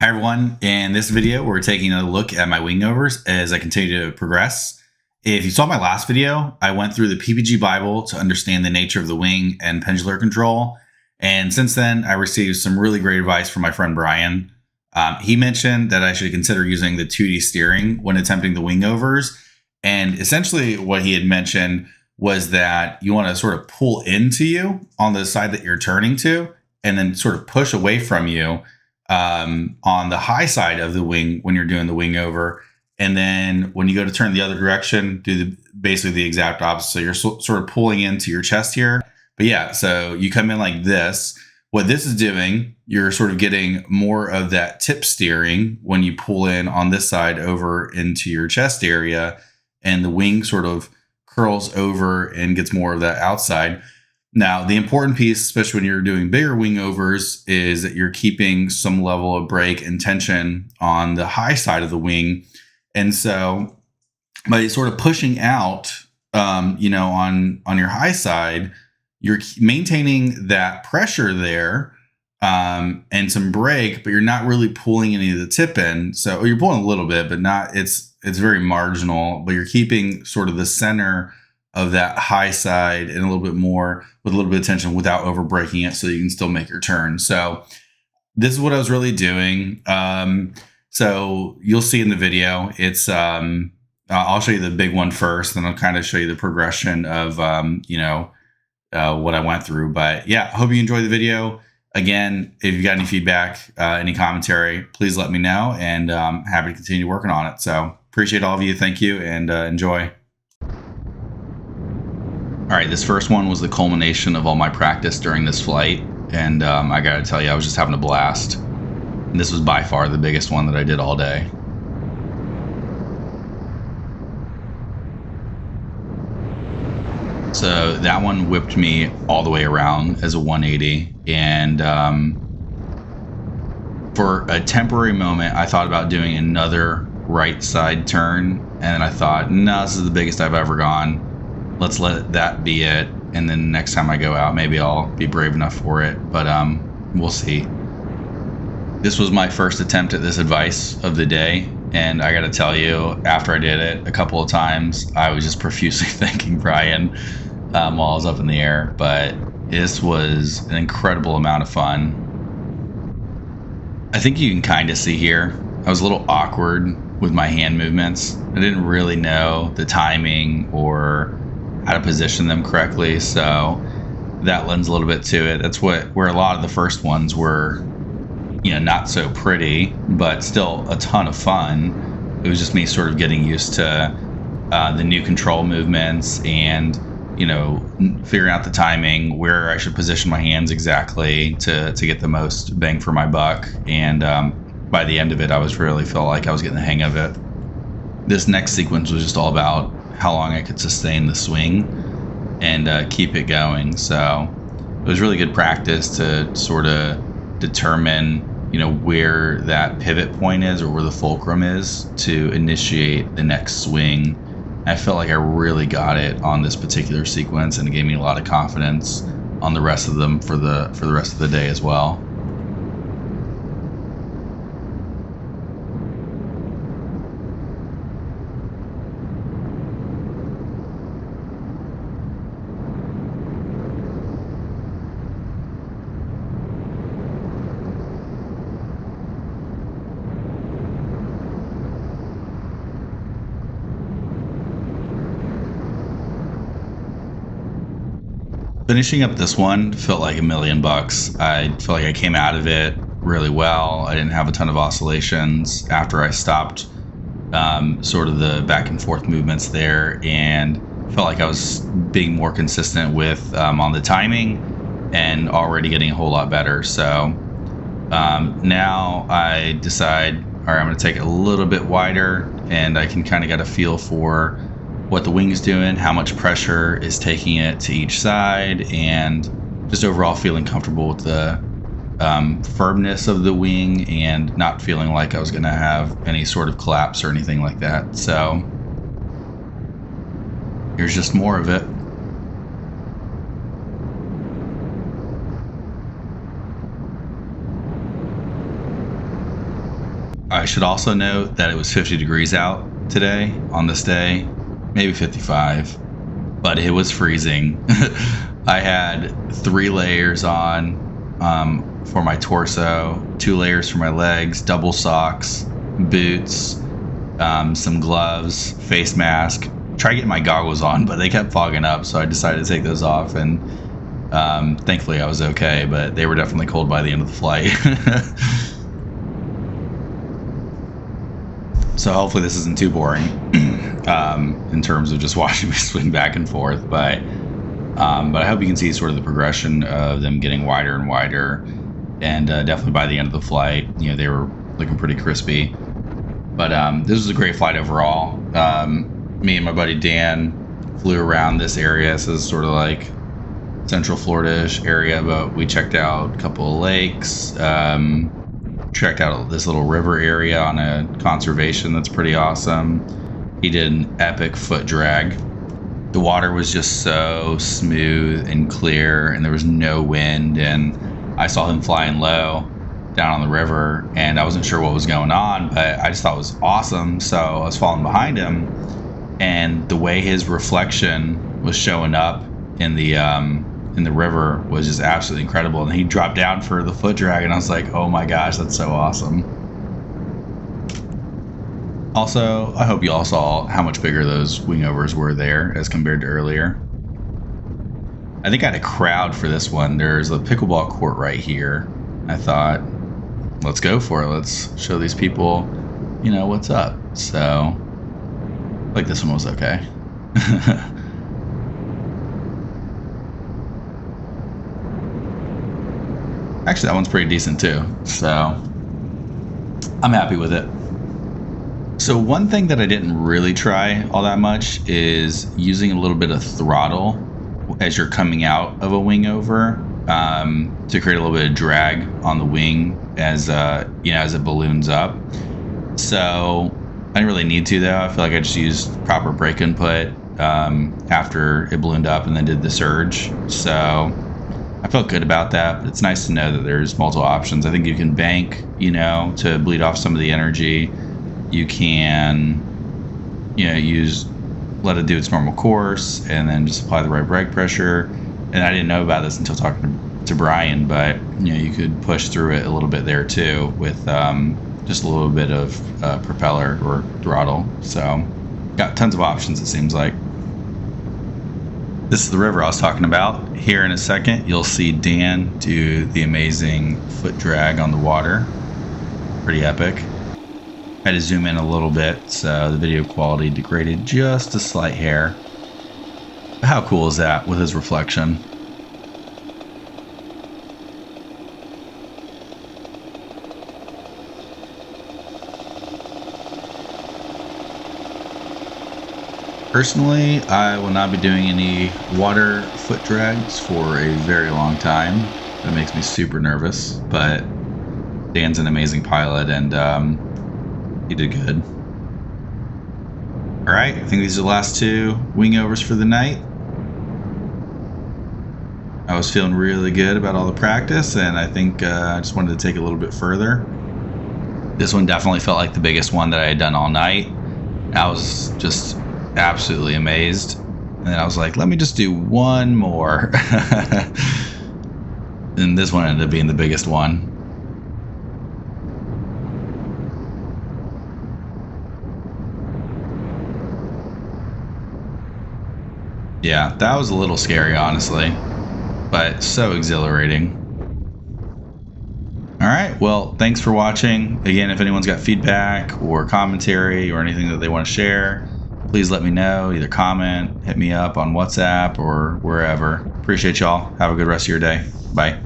Hi everyone, in this video we're taking a look at my wingovers as I continue to progress. If you saw my last video, I went through the PPG Bible to understand the nature of the wing and pendular control, and since then I received some really great advice from my friend Brian. He mentioned that I should consider using the 2D steering when attempting the wingovers, and essentially what he had mentioned was that you want to sort of pull into you on the side that you're turning to and then sort of push away from you on the high side of the wing when you're doing the wing over. And then when you go to turn the other direction, do basically the exact opposite. So you're sort of pulling into your chest here. But yeah, so you come in like this. What this is doing, you're sort of getting more of that tip steering when you pull in on this side over into your chest area, and the wing sort of curls over and gets more of that outside. Now, the important piece, especially when you're doing bigger wingovers, is that you're keeping some level of brake and tension on the high side of the wing. And so by sort of pushing out, on your high side, you're maintaining that pressure there and some brake, but you're not really pulling any of the tip in. So you're pulling a little bit, but not, it's very marginal, but you're keeping sort of the center of that high side and a little bit more with a little bit of tension without over braking it, so you can still make your turn. So this is what I was really doing. So you'll see in the video, it's I'll show you the big one first, then I'll kind of show you the progression of what I went through. But yeah, hope you enjoyed the video. Again, if you've got any feedback, any commentary, please let me know, and happy to continue working on it. So appreciate all of you. Thank you, and enjoy. All right, this first one was the culmination of all my practice during this flight, and I gotta tell you, I was just having a blast. And this was by far the biggest one that I did all day. So that one whipped me all the way around as a 180, and for a temporary moment, I thought about doing another right side turn, and then I thought, no, this is the biggest I've ever gone. Let's let that be it, and then next time I go out, maybe I'll be brave enough for it, but we'll see. This was my first attempt at this advice of the day, and I gotta tell you, after I did it a couple of times, I was just profusely thanking Brian while I was up in the air, but this was an incredible amount of fun. I think you can kind of see here, I was a little awkward with my hand movements. I didn't really know the timing or how to position them correctly, so that lends a little bit to it. That's where a lot of the first ones were, not so pretty, but still a ton of fun. It was just me sort of getting used to the new control movements and figuring out the timing, where I should position my hands exactly to get the most bang for my buck. And by the end of it, I was really felt like I was getting the hang of it. This next sequence was just all about how long I could sustain the swing and keep it going. So it was really good practice to sort of determine, where that pivot point is or where the fulcrum is to initiate the next swing. I felt like I really got it on this particular sequence, and it gave me a lot of confidence on the rest of them for the rest of the day as well. Finishing up this one felt like $1 million. I feel like I came out of it really well. I didn't have a ton of oscillations after I stopped sort of the back and forth movements there, and felt like I was being more consistent with on the timing and already getting a whole lot better. So now I decide, all right, I'm going to take it a little bit wider, and I can kind of get a feel for what the wing's doing, how much pressure is taking it to each side, and just overall feeling comfortable with the firmness of the wing and not feeling like I was going to have any sort of collapse or anything like that. So here's just more of it. I should also note that it was 50 degrees out today on this day, maybe 55, but it was freezing. I had 3 layers on for my torso, 2 layers for my legs, double socks, boots, some gloves, face mask. Tried getting my goggles on, but they kept fogging up, so I decided to take those off, and thankfully I was okay, but they were definitely cold by the end of the flight. So hopefully this isn't too boring in terms of just watching me swing back and forth, but I hope you can see sort of the progression of them getting wider and wider, and definitely by the end of the flight, you know, they were looking pretty crispy. But this was a great flight overall. Me and my buddy Dan flew around this area. So this is sort of like Central Florida-ish area, but we checked out a couple of lakes, checked out this little river area on a conservation that's pretty awesome. He did an epic foot drag. The water was just so smooth and clear, and there was no wind, and I saw him flying low down on the river, and I wasn't sure what was going on, but I just thought it was awesome. So I was following behind him, and the way his reflection was showing up in the river was just absolutely incredible. And he dropped down for the foot drag, and I was like, oh my gosh, that's so awesome. Also, I hope you all saw how much bigger those wingovers were there as compared to earlier. I think I had a crowd for this one. There's a pickleball court right here. I thought, let's go for it. Let's show these people, you know, what's up. So, like, this one was okay. Actually, that one's pretty decent too. So, I'm happy with it. So one thing that I didn't really try all that much is using a little bit of throttle as you're coming out of a wingover to create a little bit of drag on the wing as you know, as it balloons up. So I didn't really need to, though. I feel like I just used proper brake input after it ballooned up and then did the surge. So I felt good about that, but it's nice to know that there's multiple options. I think you can bank, you know, to bleed off some of the energy. You can, you know, let it do its normal course and then just apply the right brake pressure. And I didn't know about this until talking to Brian, but, you know, you could push through it a little bit there too with just a little bit of propeller or throttle. So got tons of options, it seems like. This is the river I was talking about. Here in a second, you'll see Dan do the amazing foot drag on the water. Pretty epic. I had to zoom in a little bit, so the video quality degraded just a slight hair. But how cool is that with his reflection? Personally, I will not be doing any water foot drags for a very long time. That makes me super nervous, but Dan's an amazing pilot, and he did good. All right, I think these are the last 2 wingovers for the night. I was feeling really good about all the practice, and I think I just wanted to take it a little bit further. This one definitely felt like the biggest one that I had done all night. I was just absolutely amazed. And then I was like, let me just do one more. And this one ended up being the biggest one. Yeah, that was a little scary, honestly, but so exhilarating. All right, well, thanks for watching. Again, if anyone's got feedback or commentary or anything that they want to share, please let me know. Either comment, hit me up on WhatsApp or wherever. Appreciate y'all. Have a good rest of your day. Bye.